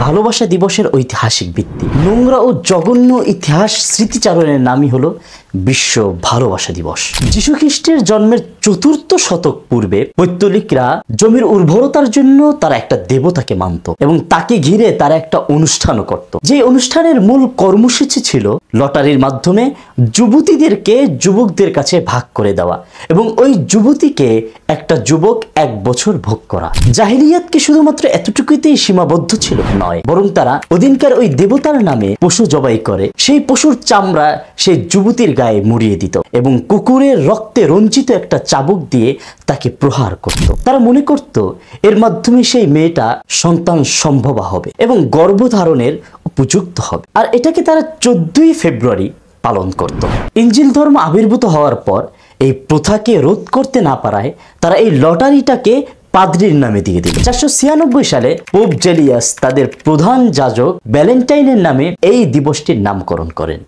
ভালোবাসা দিবসের ঐতিহাসিক ভিত্তি। নোংরা ও জঘন্য ইতিহাস স্মৃতিচারণের নামই হলো বিশ্ব ভালোবাসা দিবস। যীশু খ্রিস্টের জন্মের ৪র্থ শতক পূর্বে পৈত্তলিকরা জমির উর্বরতার জন্য তারা একটা দেবতাকে মানত এবং তাকে ঘিরে তারা একটা অনুষ্ঠানও করত। যে অনুষ্ঠানের মূল কর্মসূচি ছিল লটারির মাধ্যমে যুবতীদেরকে যুবকদের কাছে ভাগ করে দেওয়া এবং ওই যুবতীকে একটা যুবক ১ বছর ভোগ করা। জাহিলিয়াত কি শুধুমাত্র এতটুকুতেই সীমাবদ্ধ ছিল? নয়, বরং তারা ওদিনকার ওই দেবতার নামে পশু জবাই করে সেই পশুর চামড়া সেই যুবতীর গায়ে মুড়িয়ে দিত এবং কুকুরের রক্তে রঞ্জিত একটা চাবুক দিয়ে তাকে প্রহার করত। তারা মনে করত এর মাধ্যমে সেই মেয়েটা সন্তান সম্ভবা হবে এবং গর্ভধারণের উপযুক্ত হবে। আর এটাকে তারা ১৪ই ফেব্রুয়ারি পালন করত। ইনজিল ধর্ম আবির্ভূত হওয়ার পর এই প্রথাকে রোধ করতে না পারায় তারা এই লটারিটাকে পাদ্রির নামে দিয়ে দিল। ৪৯৬ সালে পোপ জেলিয়াস তাদের প্রধান যাজক ভ্যালেন্টাইনের নামে এই দিবসটির নামকরণ করেন।